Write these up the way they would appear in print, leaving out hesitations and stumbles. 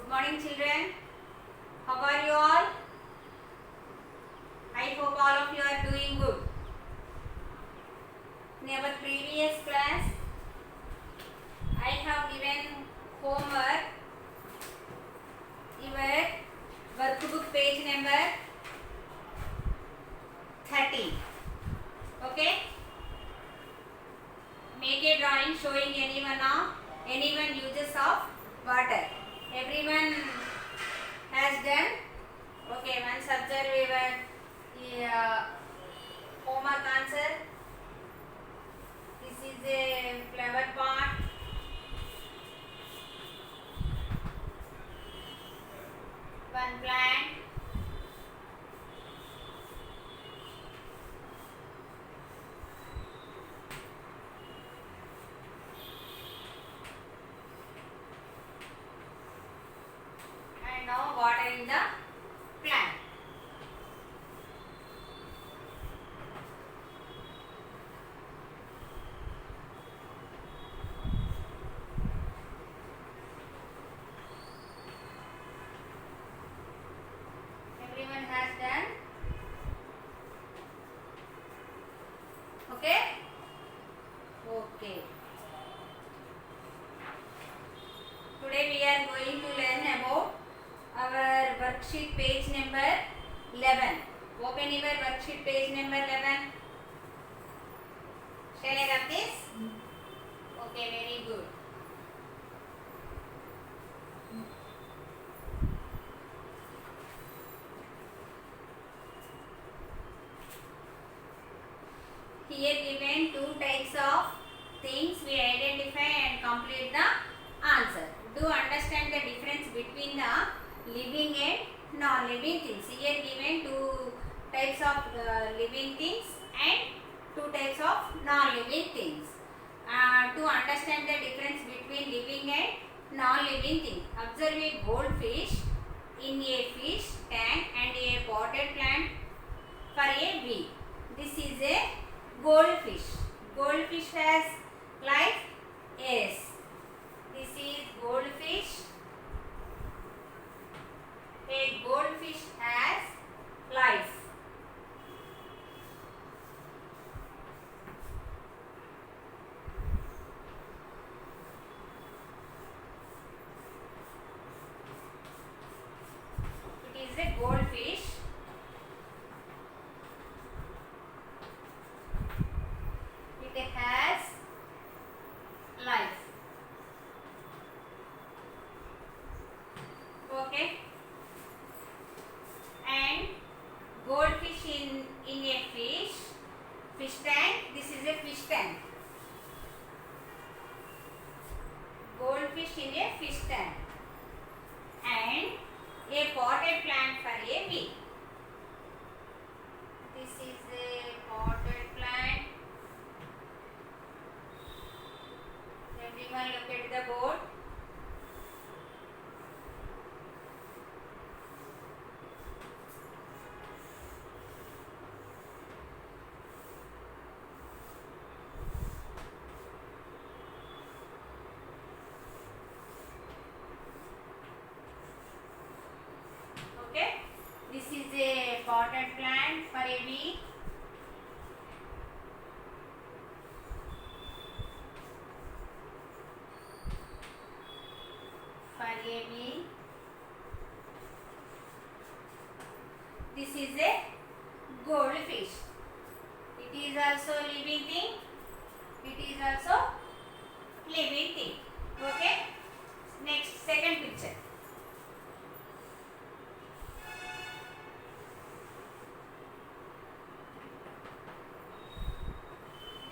Good morning, children. How are you all? I hope all of you are doing good. In our previous class, I have given homework. Your workbook page number 30. Okay? Make a drawing showing anyone uses of water. Everyone has done. Okay, once observe your homework answer. This is a flower pot. One plant. And now water in the plant. Everyone has done. Okay? Okay. Today we are going to learn about our worksheet page number 11. Open your worksheet page number 11. Shall I rub this? Okay, very good. Here given two types of things, we identify and complete the answer. Do understand the difference between the living and non-living things. Here given two types of living things and two types of non-living things. To understand the difference between living and non-living things, observe a goldfish in a fish tank and a potted plant for a week. This is a goldfish. Goldfish has life? Yes. This is goldfish. A goldfish has life. It is a goldfish. It has life. Okay. And goldfish in a fish tank. This is a fish tank. Goldfish in a fish tank. And a potted plant for a week. This is a potted plant. Everyone look at the board. Okay, this is a potted plant for a week. For a week. This is a goldfish. It is also living thing. It is also living thing. Okay. Next, second picture.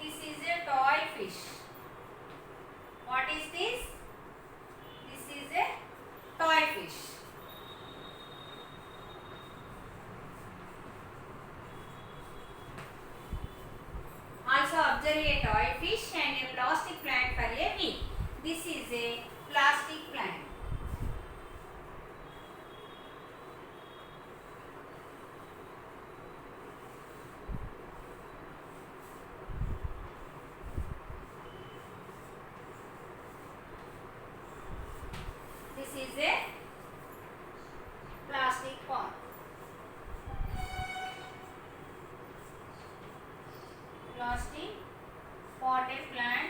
This is a toy fish. What is this? This is a toy fish. Also observe a toy fish and a plastic plant for a week. This is a plastic plant. This is a plastic potted plant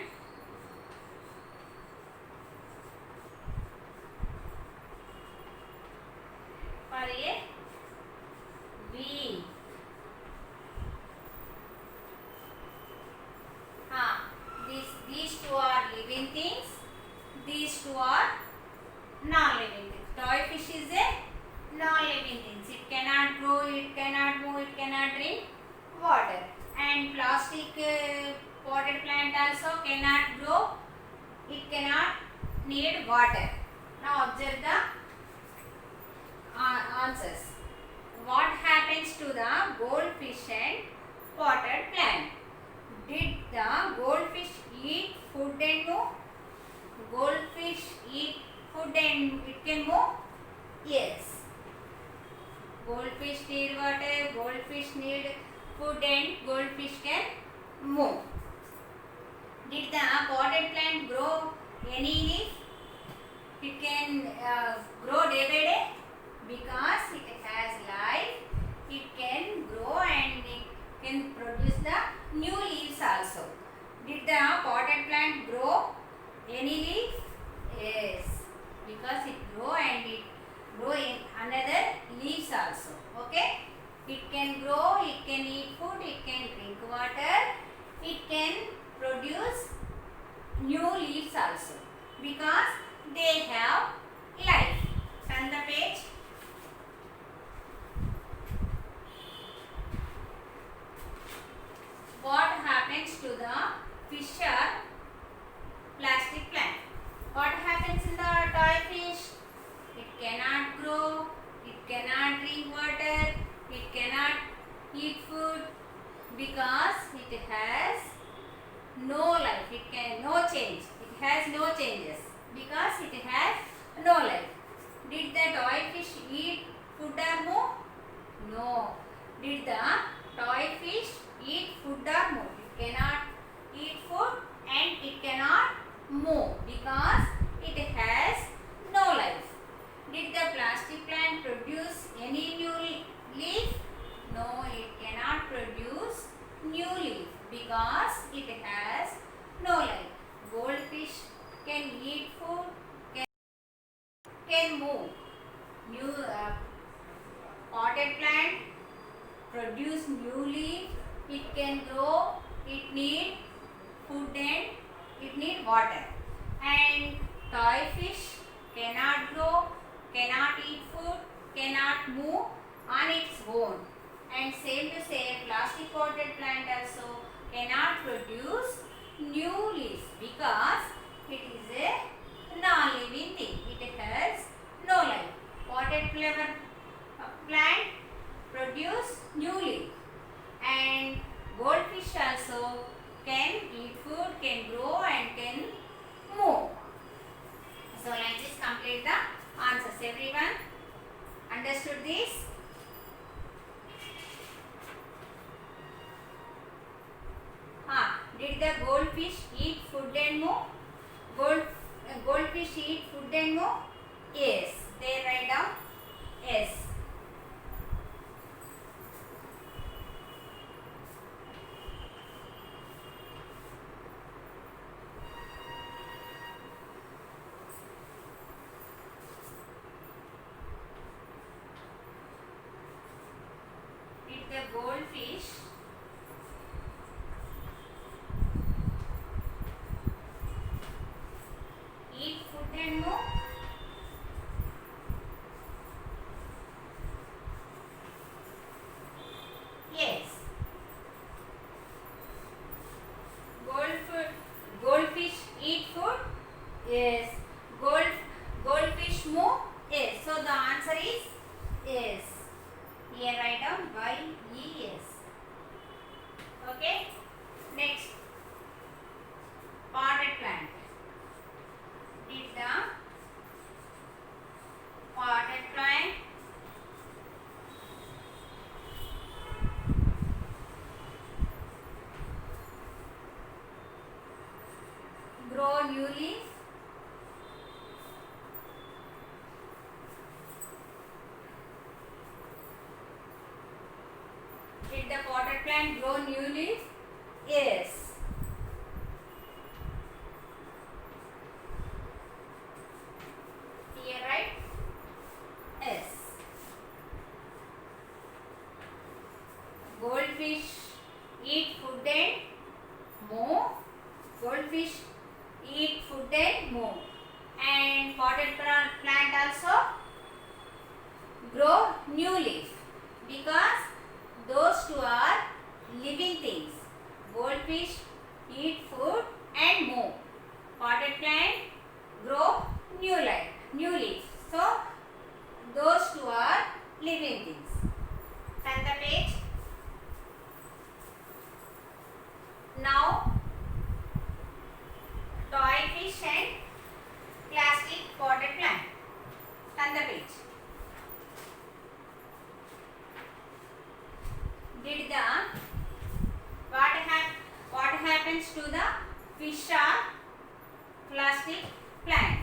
for a week. These two are living things. These two are non-living things. Toy fish is a non-living things. It cannot grow, it cannot move, it cannot drink water. And plastic potted plant also cannot grow. It cannot need water. Now observe the answers. What happens to the goldfish and potted plant? Did the goldfish eat food and move? Goldfish eat food and it can move? Yes. Goldfish need water, goldfish need food and goldfish can move. Did the potted plant grow any leaf? It can grow day by day because it has life. It can grow and it can produce the new leaves also. Did the potted plant grow any leaf? Yes, because it grow and it grow in another leaves also. Okay, it can grow, it can eat food, it can drink water, it can produce new leaves also because they have life. Turn the page. What happens to the fish or plastic plant? What happens in the toy fish? It cannot grow, it cannot drink water, it cannot eat food because it has no life. It can no change. It has no changes because it has no life. Did the toy fish eat food or move? No. Did the toy fish eat food or move? It cannot eat food and it cannot move because it has no life. Did the plastic plant produce any new leaf? No, it cannot produce new leaf because it has no life. Goldfish can eat food, can move. New potted plant produce new leaf. It can grow. It need food and it need water. And toy fish cannot grow, cannot eat food, cannot move on its own. And same to say, plastic potted plant also cannot produce new leaves because it is a non-living thing. It has no life. Potted plant produce new leaf, and goldfish also can eat food, can grow and can move. So like this complete the answers. Everyone understood this? Did the goldfish eat food and move? Goldfish eat food and move? Yes. They write down yes. Did the goldfish eat food and move? Yes. Goldfish eat food? Yes. Goldfish move? Yes. So the answer is yes. Here write down Y-E-S. Okay. Next. Potted plant. Did the potted plant grow new leaf? Did the potted plant grow new leaf? Yes. eat food and move. Goldfish eat food and move. And potted plant also grow new leaf because those two are living things. Goldfish eat food and move. Potted plant grow new leaf. So those two are living things. Turn the page. Now toy fish and plastic potted plant. Turn the page. What happens to the fish or plastic plant?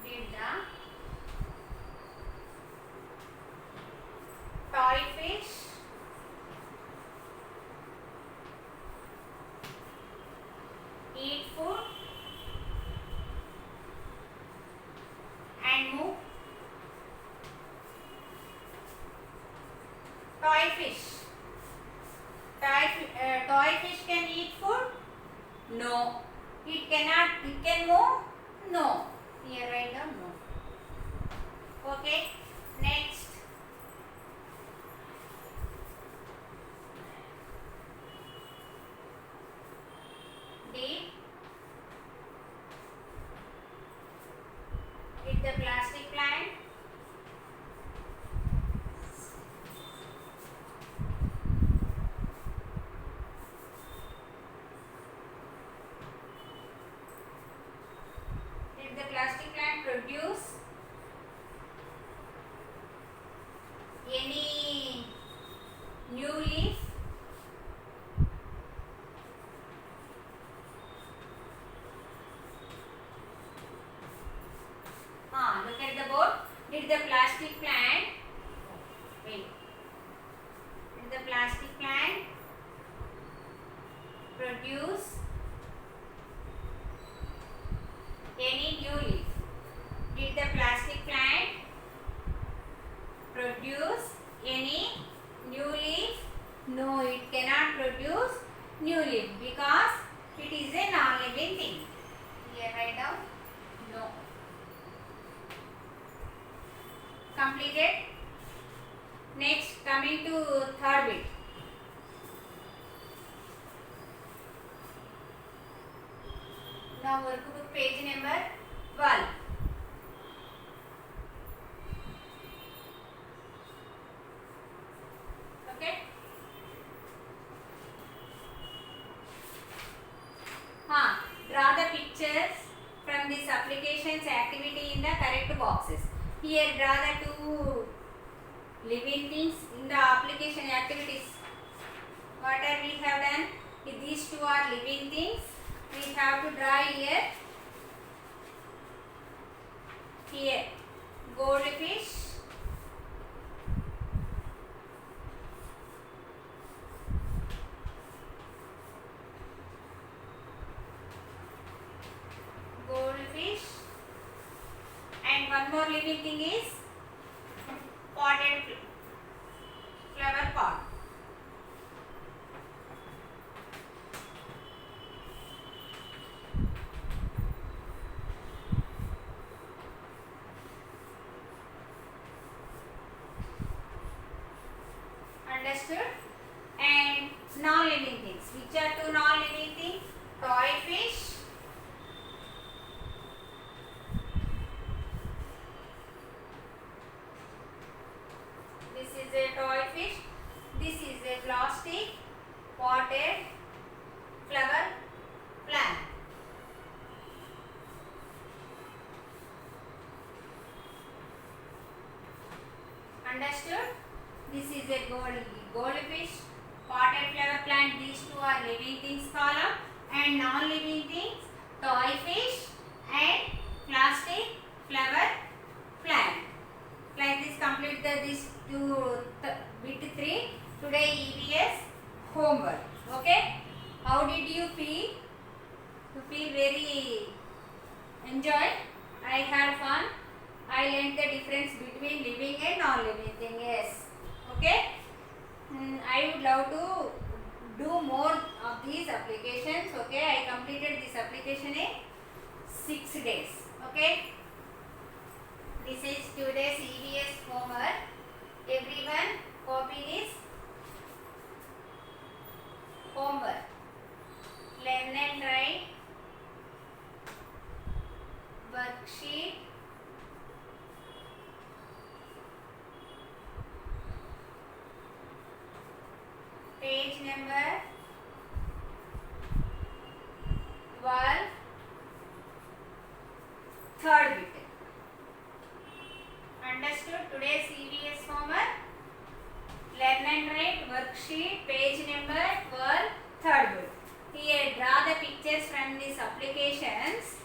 Did the toy fish eat food and move? Toy fish can eat food? No. It cannot. It can move? No. Here write down no. Okay. Next. D. Did the plastic plant produce any new leaf? Look at the board. Did the plastic plant produce any new leaf? Did the plastic plant produce any new leaf? No, it cannot produce new leaf because it is a non-living thing. Here write down no. Completed. Next, coming to third bit. Now workbook page number 12. Okay. Draw the pictures from this applications activity in the correct boxes. Here draw the two living things in the application activities. What are we have done? If these two are living things, we have to draw here goldfish, and one more living thing is potted flower pot. Understood? And non-living things. Which are two non-living things? Toy fish This is a plastic potted flower plant. Understood? This is a goldfish, potted flower plant. These two are living things column, and non-living things toy fish and plastic flower plant. Like this, complete this bit 3 today EVS homework. Okay, how did you feel? You feel very enjoyed? I had fun. I learned the difference between living and non-living thing. Yes. Okay. I would love to do more of these applications. Okay, I completed this application in 6 days. Okay, this is today's EVS homework. Everyone copy this homework. Learn and write worksheet page number 12, third bit. Understood today's EVS homework? Learn and write worksheet page number 12, third bit. Here draw the pictures from these applications.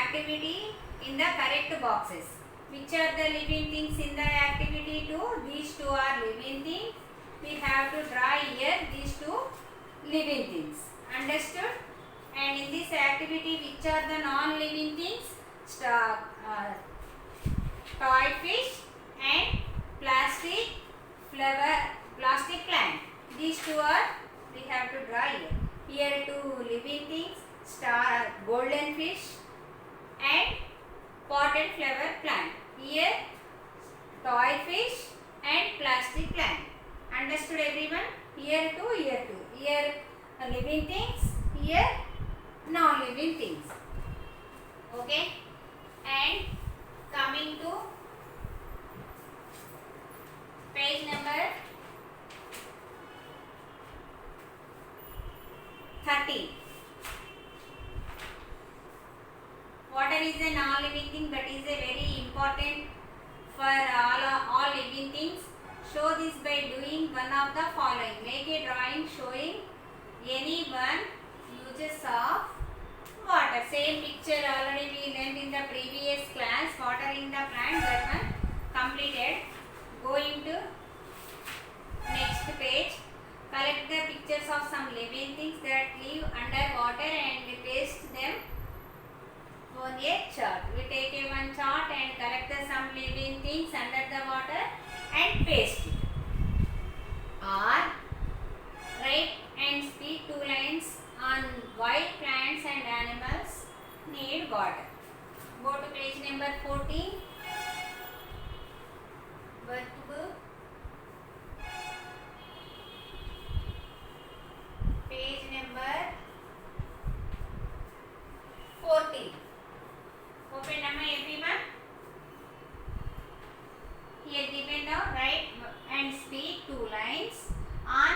Activity in the correct boxes. Which are the living things in the activity 2? These two are living things. We have to draw here these two living things. Understood? And in this activity, which are the non-living things? Toy fish and plastic plant. These two are we have to draw here. Here two living things, golden fish and potted flower plant. Here toy fish and plastic plant. Understood everyone? Here two, here two. Here living things, here non-living things. Okay? And coming to page number 30. Water is a non-living thing, but is a very important for all living things. Show this by doing one of the following. Make a drawing showing any one uses of water. Same picture already we learned in the previous class. Watering the plant, that one completed. Going to next page. Collect the pictures of some living things that live under water and paste them on a chart. We take one chart and collect some living things under the water and paste it. Or write and speak 2 lines on why plants and animals need water. Go to page number 14. Workbook. Page number 14. Open everyone. Here given now write and speak 2 lines on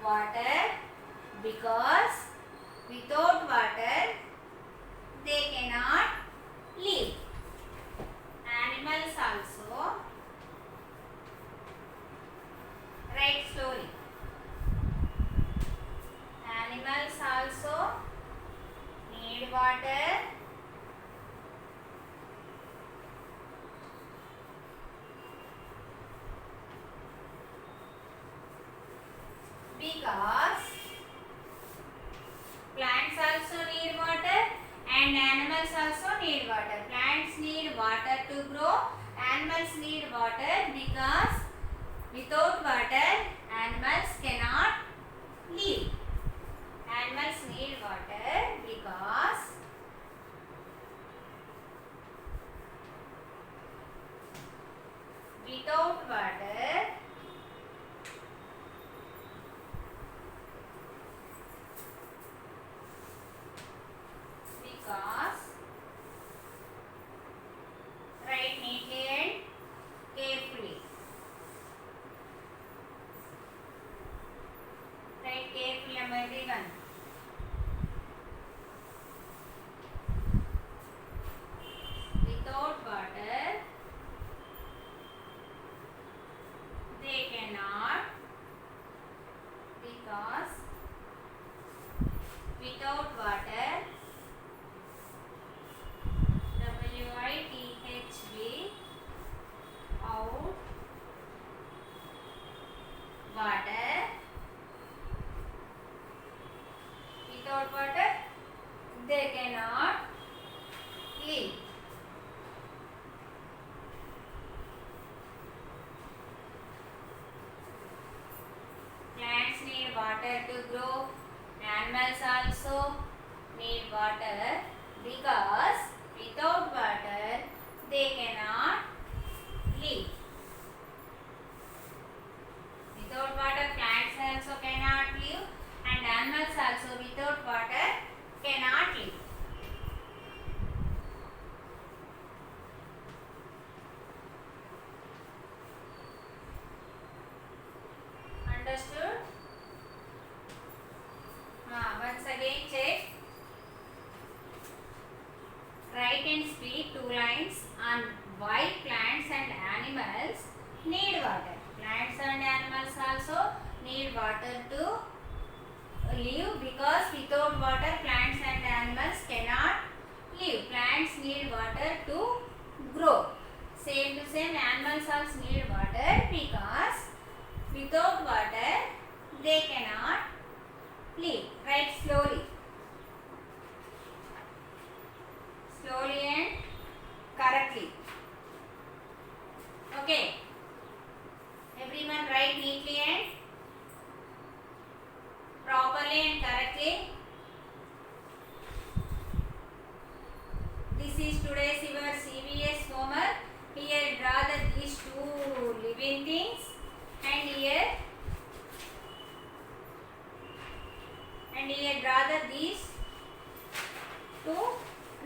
water because without water they cannot live. Animals also, write slowly. Animals also need water because plants also need water and animals also need water. Plants need water to grow, animals need water because without water animals cannot live. Animals need water because without water because write neatly and carefully. Write carefully, everyone. Without water they cannot because without water WITHB out water without water they cannot live. Plants need water to grow, animals also need water because without water they cannot live. Without water plants also cannot live and animals also without water cannot live. Understood? Once again check. Write and speak 2 lines on why plants and animals need water. Plants and animals also need water to live because without water plants and animals cannot live. Plants need water to grow. Same to same, animals also need water because without water they cannot live. Write slowly. Slowly and correctly. Okay. Everyone write neatly and properly and correctly. This is today's your CBS homework. Here draw these 2 living things and here draw these 2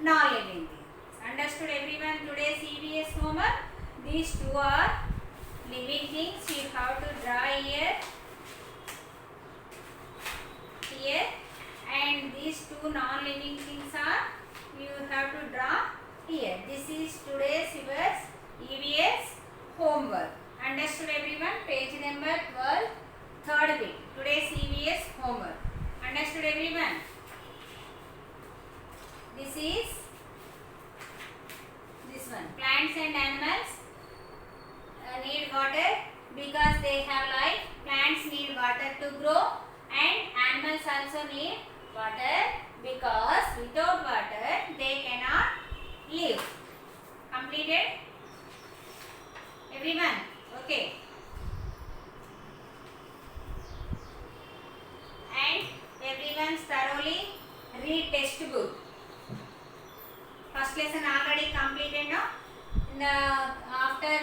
non-living things. Understood everyone today's CBS homework? These 2 are living things. You have to draw here and these 2 non-living things are you have to draw here. This is today's your EVS homework. Understood everyone? Page number 12, third bit. Today's EVS homework. Understood everyone? This is this one. Plants and animals need water because they have life. Plants need water to grow and animals also need water because without water they cannot live. Completed? Everyone? Okay. And everyone thoroughly read textbook. First lesson already completed now. After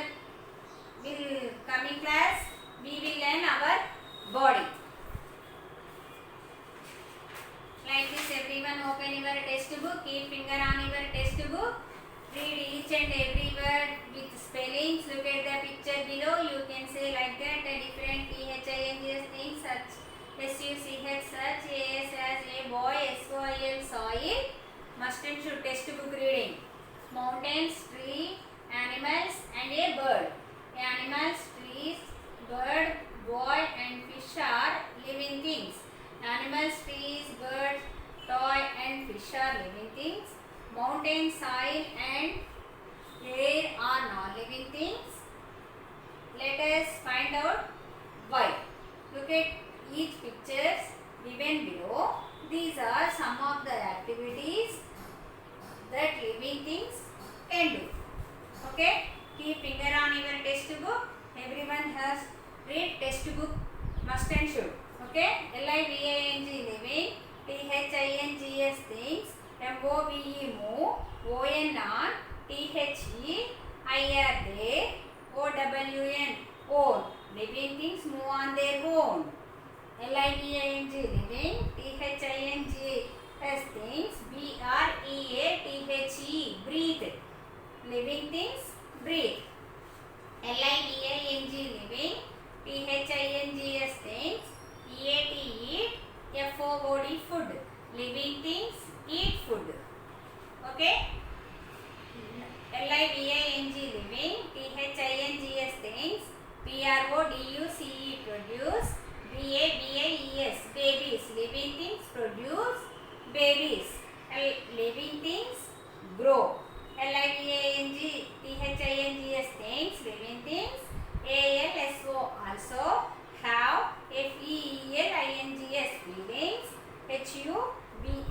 coming class we will learn our body. Like this everyone open your textbook, keep finger on your textbook, read each and every word with spellings, look at the picture below, you can say like that different THINGS things such SUCH search, AS as a boy, SOIL soil, must and should textbook reading. Mountains, tree, animals and a bird. Animals, trees, bird, boy and fish are living things. Animals, trees, birds, toy and fish are living things. Mountain, soil and air are non-living things. Let us find out why. Look at each pictures given below. These are some of the activities that living things can do. Okay? Keep finger on your textbook. Everyone has read textbook must and should. Okay? LIVING living, THINGS things, MOVE move, ONR, THE, IR they, OWN own. Living things move on their own. LIVING living, THINGS things, BREATHE breathe. Living things breathe. LIVING living, THINGS things, EAT eat, FOOD food. Living things eat food. Okay? LIVING living, THINGS things, PRODUCE produce, BABIES babies. Living things produce babies. Living things grow. LIVING THINGS things, living things. ALSO also have, FEELINGS feelings,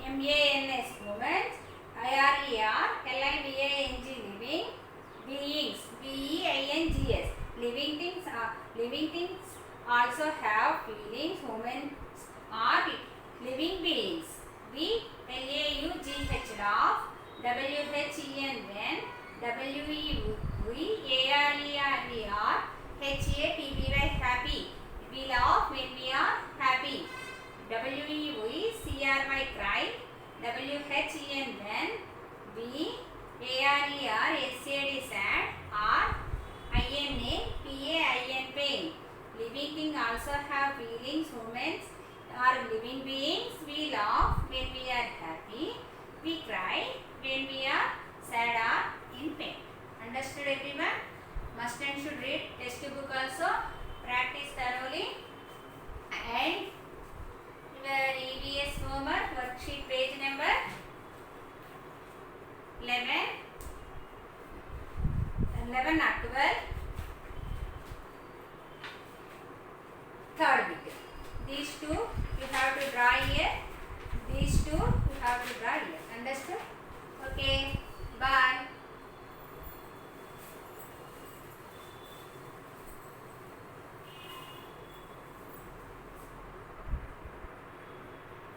HUBMANS movements, IRER LIVING living beings, BEINGS living things also have feelings. Humans are living beings. LAUGH laugh, WHEN when, WEARER HAPPY happy. We laugh when we are happy. WECRY cry, WHEN when, BARER SAD sad, RINA PAIN pain. Living things also have feelings. Humans are living beings. We laugh when we are happy. We cry when we are sad or in pain. Understood everyone? Must and should read textbook also. Practice thoroughly. And your EVS homework worksheet page number 11 or 12. Third bit. These two you have to draw here. These two you have to draw here. Understood? Okay. Bye.